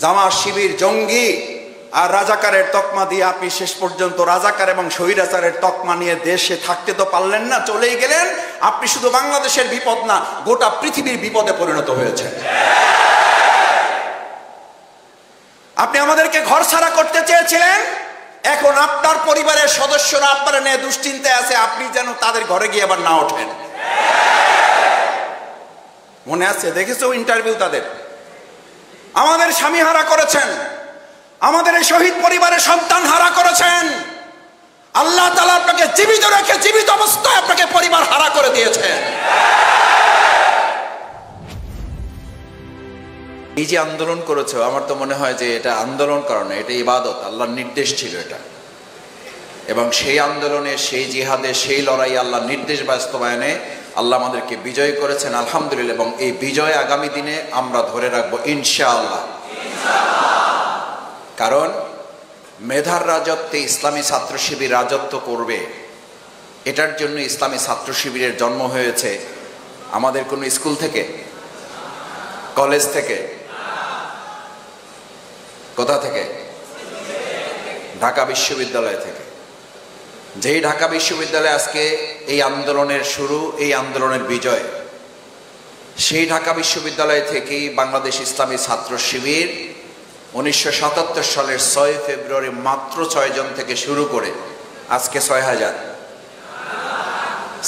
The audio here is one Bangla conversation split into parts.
জামাত শিবির জঙ্গি আর রাজাকারের তকমা দিয়ে আপনি শেষ পর্যন্ত রাজাকার এবং স্বৈরাচারের তকমা নিয়ে দেশে থাকতে তো পারলেন না, চলেই গেলেন। আপনি শুধু বাংলাদেশের বিপদ না, গোটা পৃথিবীর বিপদে পরিণত হয়েছে। আপনি আমাদেরকে ঘর ছাড়া করতে চেয়েছিলেন, এখন আপনার পরিবারের সদস্যরা আপনারা নিয়ে দুশ্চিন্তায় আছে, আপনি যেন তাদের ঘরে গিয়ে আবার না ওঠেন। মনে আছে, দেখেছো ইন্টারভিউ তাদের? আমাদের স্বামী হারা করেছেন, আমাদের এই শহীদ পরিবারের সন্তান হারা করেছেন। আল্লাহ তাআলা আপনাকে জীবিত রেখে জীবিত অবস্থায় আপনাকে পরিবার হারা করে দিয়েছেন। এই যে আন্দোলন করেছো, আমার তো মনে হয় যে এটা আন্দোলন করা না, এটা ইবাদত, আল্লাহর নির্দেশ ছিল এটা। এবং সেই আন্দোলনে, সেই জিহাদে, সেই লড়াই, আল্লাহর নির্দেশ বাস্তবায়নে আল্লাহ আমাদেরকে বিজয় করেছেন, আলহামদুলিল্লাহ। এবং এই বিজয় আগামী দিনে আমরা ধরে রাখবো ইনশাআল্লাহ। কারণ মেধার রাজত্বে ইসলামী ছাত্র শিবির রাজত্ব করবে, এটার জন্য ইসলামী ছাত্র শিবিরের জন্ম হয়েছে আমাদের কোনো স্কুল থেকে, কলেজ থেকে, কোথা থেকে? ঢাকা বিশ্ববিদ্যালয় থেকে। যেই ঢাকা বিশ্ববিদ্যালয়ে আজকে এই আন্দোলনের শুরু, এই আন্দোলনের বিজয়, সেই ঢাকা বিশ্ববিদ্যালয় থেকেই বাংলাদেশ ইসলামী ছাত্র শিবির 1977 সালের 6 ফেব্রুয়ারি মাত্র 6 জন থেকে শুরু করে আজকে 6,000,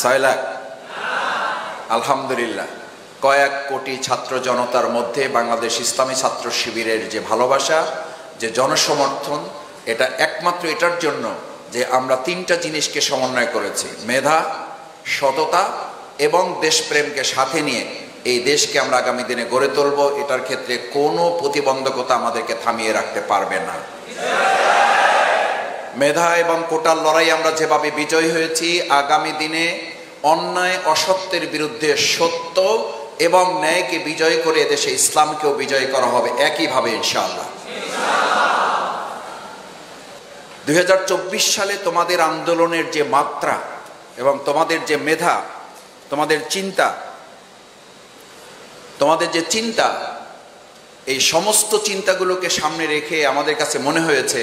6 লাখ, আলহামদুলিল্লাহ। কয়েক কোটি ছাত্র জনতার মধ্যে বাংলাদেশ ইসলামী ছাত্র শিবিরের যে ভালোবাসা, যে জনসমর্থন, এটা একমাত্র এটার জন্য যে আমরা 3টা জিনিসকে সমন্বয় করেছি: মেধা, সততা এবং দেশপ্রেমকে সাথে নিয়ে এই দেশকে আমরা আগামী দিনে গড়ে তুলব। এটার ক্ষেত্রে কোনো প্রতিবন্ধকতা আমাদেরকে থামিয়ে রাখতে পারবে না। মেধা এবং কোটার লড়াই আমরা যেভাবে বিজয় হয়েছি, আগামী দিনে অন্যায় অসত্যের বিরুদ্ধে সত্য এবং ন্যায়কে বিজয় করে এদেশে ইসলামকেও বিজয় করা হবে একইভাবে ইনশাআল্লাহ। 2024 সালে তোমাদের আন্দোলনের যে মাত্রা এবং তোমাদের যে মেধা, তোমাদের চিন্তা, এই সমস্ত চিন্তাগুলোকে সামনে রেখে আমাদের কাছে মনে হয়েছে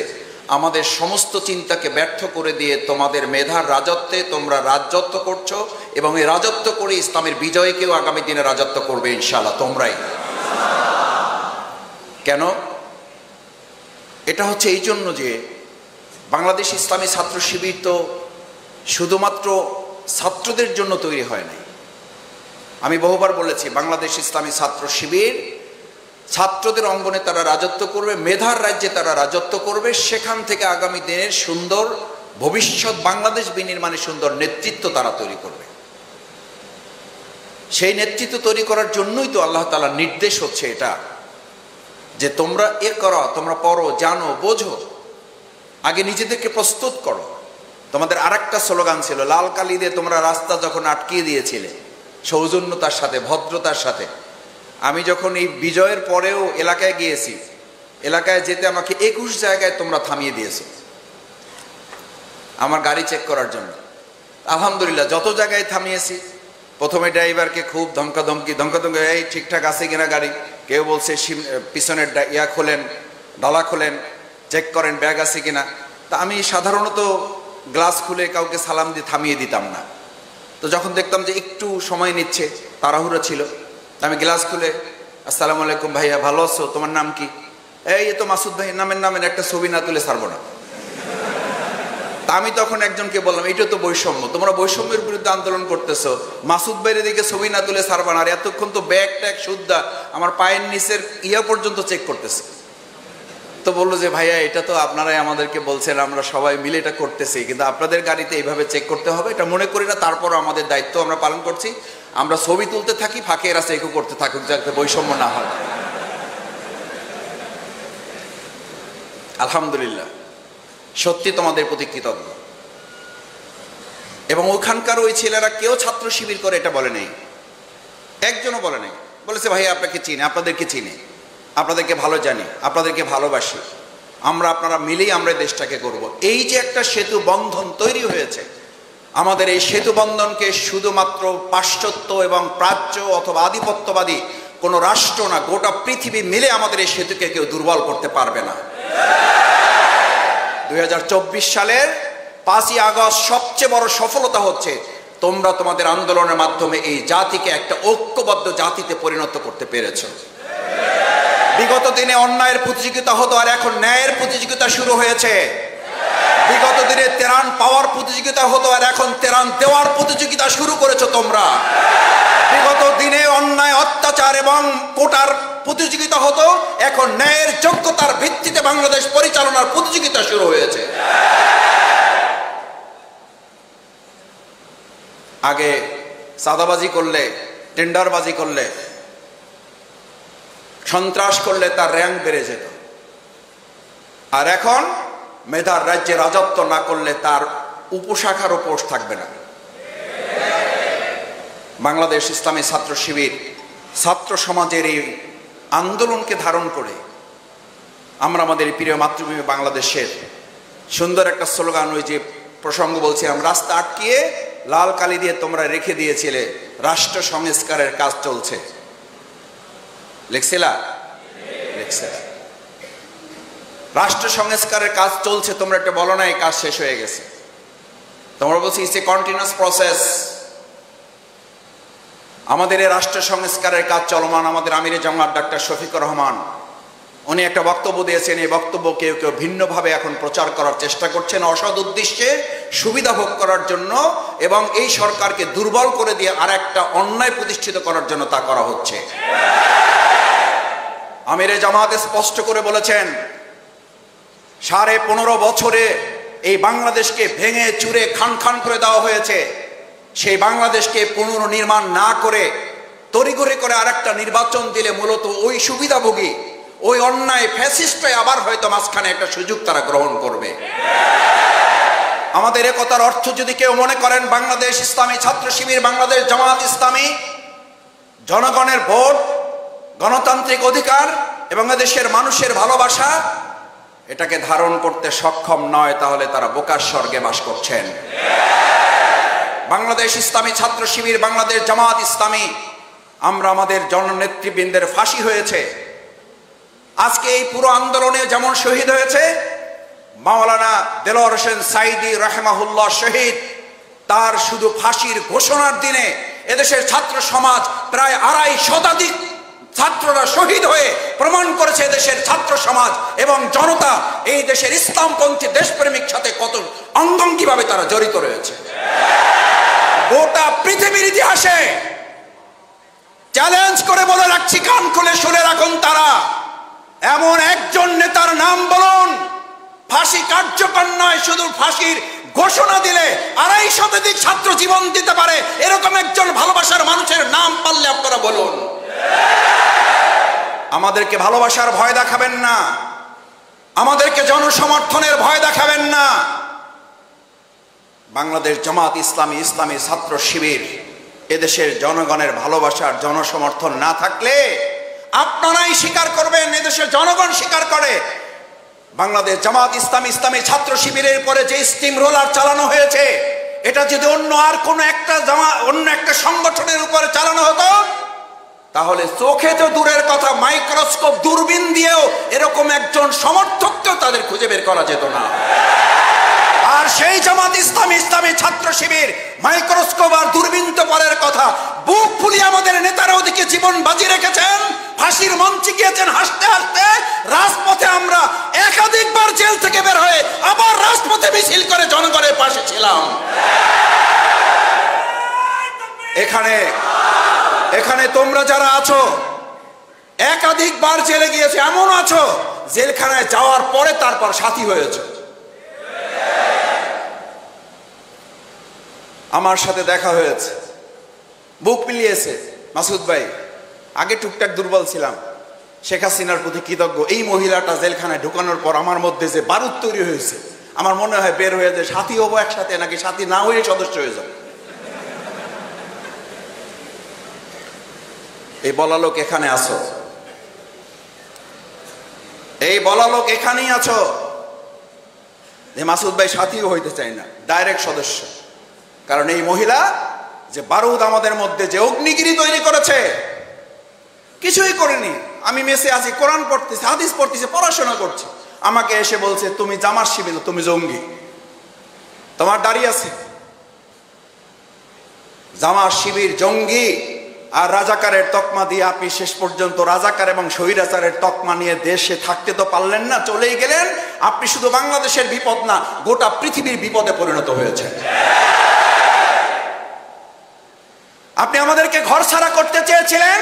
আমাদের সমস্ত চিন্তাকে ব্যর্থ করে দিয়ে তোমাদের মেধার রাজত্বে তোমরা রাজত্ব করছো, এবং এই রাজত্ব করে ইসলামের বিজয়কেও আগামী দিনে রাজত্ব করবে ইনশাআল্লাহ তোমরাই। কেন? এটা হচ্ছে এই জন্য যে বাংলাদেশ ইসলামী ছাত্র শিবির তো শুধুমাত্র ছাত্রদের জন্য তৈরি হয় নাই। আমি বহুবার বলেছি, বাংলাদেশ ইসলামী ছাত্র শিবির ছাত্রদের অঙ্গনে তারা রাজত্ব করবে, মেধার রাজ্যে তারা রাজত্ব করবে। সেখান থেকে আগামী দিনের সুন্দর ভবিষ্যৎ বাংলাদেশ বিনির্মাণে সুন্দর নেতৃত্ব তারা তৈরি করবে। সেই নেতৃত্ব তৈরি করার জন্যই তো আল্লাহ তাআলার নির্দেশ হচ্ছে এটা যে তোমরা এ করো, তোমরা পড়ো, জানো, বোঝো, আগে নিজেদেরকে প্রস্তুত করো। তোমাদের আরেকটা স্লোগান ছিল, লাল কালি দিয়ে তোমরা রাস্তা যখন আটকিয়ে দিয়েছিলে সৌজন্যতার সাথে, ভদ্রতার সাথে। আমি যখন এই বিজয়ের পরেও এলাকায় গিয়েছি, এলাকায় যেতে আমাকে 21 জায়গায় তোমরা থামিয়ে দিয়েছো আমার গাড়ি চেক করার জন্য। আলহামদুলিল্লাহ, যত জায়গায় থামিয়েছি, প্রথমে ড্রাইভারকে খুব ধমকাধমকি, এই ঠিকঠাক আছে কিনা গাড়ি, কেউ বলছে পিছনের খোলেন, ডালা খোলেন, চেক করেন ব্যাগ আছে কিনা। তা আমি সাধারণত গ্লাস খুলে কাউকে সালাম দিয়ে থামিয়ে দিতাম না। তো যখন দেখতাম যে একটু সময় নিচ্ছে, তাড়াহুড়ো ছিল, আমি গ্লাস খুলে আসসালামু আলাইকুম ভাইয়া, ভালো আছো, তোমার নাম কি? এই তো মাসুদ ভাই, নামের একটা ছবি না তুলে ছাড়বো না। তা আমি তখন একজনকে বললাম, এটা তো বৈষম্য, তোমরা বৈষম্যের বিরুদ্ধে আন্দোলন করতেছো, মাসুদ ভাইয়ের দিকে ছবি না তুলে ছাড়বা না, আর এতক্ষণ তো ব্যাগ ট্যাগ সুদ্ধা আমার পায়ের নিচের পর্যন্ত চেক করতেছে। তো বললো যে ভাইয়া, এটা তো আপনারাই আমাদেরকে বলছেন, আমরা সবাই মিলে এটা করতেছি, কিন্তু আপনাদের গাড়িতে এইভাবে চেক করতে হবে এটা মনে করি না, তারপরও আমাদের দায়িত্ব আমরা পালন করছি, আমরা ছবি তুলতে থাকি, ফাঁকে এরা চেকও করতে থাকুক, যাতে বৈষম্য না হয়। আলহামদুলিল্লাহ, সত্যি তোমাদের প্রতি কৃতজ্ঞ। এবং ওখানকার ওই ছেলেরা কেউ ছাত্র শিবির করে এটা বলে নেই, একজনও বলে নেই। বলেছে ভাইয়া আপনাকে চিনি, আপনাদেরকে চিনি, আপনাদেরকে ভালো জানি, আপনাদেরকে ভালোবাসি, আপনারা মিলেই আমরা দেশটাকে করব। এই যে একটা সেতু বন্ধন তৈরি হয়েছে, আমাদের এই সেতু বন্ধনকে শুধুমাত্র পাশ্চাত্য এবং প্রাচ্য অথবা আধিপত্যবাদী কোন রাষ্ট্র না, গোটা পৃথিবী মিলে আমাদের এই সেতুকে কেউ দুর্বল করতে পারবে না। 2024 সালের 5ই আগস্ট সবচেয়ে বড় সফলতা হচ্ছে তোমরা তোমাদের আন্দোলনের মাধ্যমে এই জাতিকে একটা ঐক্যবদ্ধ জাতিতে পরিণত করতে পেরেছো। বিগত দিনে অন্যায়ের প্রতিযোগিতা হতো, আর এখন ন্যায়ের প্রতিযোগিতা শুরু হয়েছে। বিগত দিনে ত্রাণ পাওয়ার প্রতিযোগিতা হতো, আর এখন ত্রাণ দেওয়ার প্রতিযোগিতা শুরু করেছো তোমরা। বিগত দিনে অন্যায়, অত্যাচার এবং কোটার প্রতিযোগিতা হতো, এখন ন্যায়ের যোগ্যতার ভিত্তিতে বাংলাদেশ পরিচালনার প্রতিযোগিতা শুরু হয়েছে। আগে চাঁদাবাজি করলে, টেন্ডারবাজি করলে, সন্ত্রাস করলে তার র্যাঙ্ক বেড়ে যেত, আর এখন মেধার রাজ্যে রাজত্ব না করলে তার উপশাখারও পোস্ট থাকবে না। বাংলাদেশ ইসলামী ছাত্র শিবির ছাত্র সমাজের এই আন্দোলনকে ধারণ করে আমরা আমাদের প্রিয় মাতৃভূমি বাংলাদেশের সুন্দর একটা স্লোগান, ওই যে প্রসঙ্গ বলছিলাম, রাস্তা আটকিয়ে লাল কালি দিয়ে তোমরা রেখে দিয়েছিলে, রাষ্ট্র সংস্কারের কাজ চলছে, লিখছিলা? লিখছিলা। রাষ্ট্র সংস্কারের কাজ চলছে, তোমরা একটা বলো না এই কাজ শেষ হয়ে গেছে। তোমরা বলছি ইটস এ কন্টিনিউয়াস প্রসেস। আমাদের এই রাষ্ট্র সংস্কারের কাজ চলমান। আমাদের আমিরে জামাত ডাক্তার শফিকুর রহমান উনি একটা বক্তব্য দিয়েছেন, এই বক্তব্য কেউ কেউ ভিন্নভাবে এখন প্রচার করার চেষ্টা করছেন, অসৎ উদ্দেশ্যে সুবিধা ভোগ করার জন্য, এবং এই সরকারকে দুর্বল করে দিয়ে আর একটা অন্যায় প্রতিষ্ঠিত করার জন্য তা করা হচ্ছে। আমিরে জামাত স্পষ্ট করে বলেছেন, 15.5 বছরে এই বাংলাদেশকে ভেঙে চুরে খান খান করে দেওয়া হয়েছে। সেই বাংলাদেশকে পুনর্নির্মাণ না করে তড়িঘড়ি করে আরেকটা নির্বাচন দিলে মূলত ওই সুবিধাভোগী, ওই অন্যায় ফ্যাসিস্টে আবার হয়তো মাঝখানে একটা সুযোগ তারা গ্রহণ করবে। আমাদের একতার অর্থ যদি কেউ মনে করেন বাংলাদেশ ইসলামী ছাত্র শিবির, বাংলাদেশ জামাত ইসলামী জনগণের ভোট, গণতান্ত্রিক অধিকার এবং দেশের মানুষের ভালোবাসা এটাকে ধারণ করতে সক্ষম নয়, তাহলে তারা বোকার স্বর্গে বাস করছেন। বাংলাদেশ ইসলামী ছাত্র শিবির, বাংলাদেশ জামাত ইসলামী, আমরা আমাদের জননেতৃবৃন্দের ফাঁসি হয়েছে। আজকে এই পুরো আন্দোলনে যেমন শহীদ হয়েছে মাওলানা দেলোয়ার হোসেন সাইদি রাহিমাহুল্লাহ শহীদ, তার শুধু ফাঁসির ঘোষণার দিনে এদেশের ছাত্র সমাজ প্রায় 2.5 শতাধিক ছাত্ররা শহীদ হয়ে প্রমাণ করেছে দেশের ছাত্র সমাজ এবং জনতা এই দেশের ইসলামপন্থী দেশপ্রেমিক সাথে কত অঙ্গাঙ্গিভাবে তারা জড়িত রয়েছে। গোটা পৃথিবীর ইতিহাসে চ্যালেঞ্জ করে বলে রাখছি, কান খুলে শুনে রাখুন, তারা এমন একজন নেতার নাম বলুন, ফাঁসি কার্যকর নয়, শুধু ফাঁসির ঘোষণা দিলে 2.5 শতাধিক ছাত্র জীবন দিতে পারে, এরকম একজন ভালোবাসার মানুষের নাম পারলে আপনারা বলুন। আমাদেরকে ভালোবাসার ভয় দেখাবেন না, আমাদেরকে জনসমর্থনের ভয় দেখাবেন না। বাংলাদেশ জামাত ইসলামী, ইসলামী ছাত্র শিবির এদেশের জনগণের ভালোবাসার জনসমর্থন না থাকলে আপনারাই স্বীকার করবেন, এদেশের জনগণ স্বীকার করে, বাংলাদেশ জামাত ইসলামী, ইসলামী ছাত্র শিবিরের পরে যে স্টিম রোলার চালানো হয়েছে, এটা যদি অন্য একটা সংগঠনের উপরে চালানো হতো, তাহলে চোখে তো দূরের কথা, মাইক্রোস্কোপ দূরবীন দিয়েও এরকম একজন সমর্থককেও তাদের খুঁজে বের করা যেত না। আর সেই জামাত ইসলামী, ইসলামী ছাত্র শিবির মাইক্রোস্কোপ আর দূরবীন তো পরের কথা, বুক ফুলিয়ে আমাদের নেতারা ওদিকে জীবন বাজি রেখেছেন, ফাঁসির মঞ্চে গিয়েছেন হাসতে হাসতে। রাজপথে আমরা একাধিকবার জেল থেকে বের হয়ে আবার রাজপথে মিছিল করে জনগণের পাশে ছিলাম। এখানে তোমরা যারা আছো একাধিকবার জেলে গিয়েছে, এমন আছো জেলখানায় যাওয়ার পরে তারপর সাথী হয়েছে। আমার সাথে দেখা হয়েছে, বুক মিলিয়েছে। মাসুদ ভাই, আগে টুকটাক দুর্বল ছিলাম, শেখ হাসিনার প্রতি কৃতজ্ঞ। এই মহিলাটা জেলখানায় ঢুকানোর পর আমার মধ্যে যে বারুদ তৈরি হয়েছে, আমার মনে হয় বের হয়ে যে সাথী হবো একসাথে, নাকি সাথী না হয়ে সদস্য হয়ে যাবো। এই বলা লোক এখানে আছো, এই বলা লোক এখানেই আছো যে মাসুদ ভাই সাথীও হইতে চাই না, ডাইরেক্ট সদস্য। কারণ এই মহিলা যে বারুদ আমাদের মধ্যে যে অগ্নিগিরি তৈরি করেছে, কিছুই করিনি, আমি মেসে আছি, কোরআন পড়তেছি, হাদিস পড়তেছি, পড়াশোনা করছি। আমাকে এসে বলছে তুমি জামাত শিবির, তুমি জঙ্গি, তোমার দাড়ি আছে। জামাত শিবির জঙ্গি আর রাজাকারের তকমা দিয়ে আপনি শেষ পর্যন্ত রাজাকার এবং স্বৈরাচারের তকমা নিয়ে দেশে থাকতে তো পারলেন না, চলেই গেলেন। আপনি শুধু বাংলাদেশের বিপদ না, গোটা পৃথিবীর বিপদে পরিণত হয়েছে। আপনি আমাদেরকে ঘর ছাড়া করতে চেয়েছিলেন,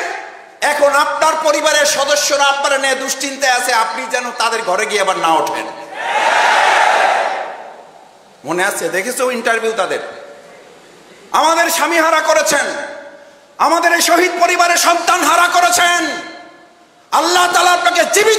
এখন আপনার পরিবারের সদস্যরা আপনারা নিয়ে দুশ্চিন্তায় আছে, আপনি যেন তাদের ঘরে গিয়ে আবার না ওঠেন। মনে আছে, দেখেছো ইন্টারভিউ তাদের। আমাদের স্বামী হারা করেছেন, আমাদের এই শহীদ পরিবারের সন্তান হারা করেছেন। আল্লাহ তাআলা আপনাকে জীবিত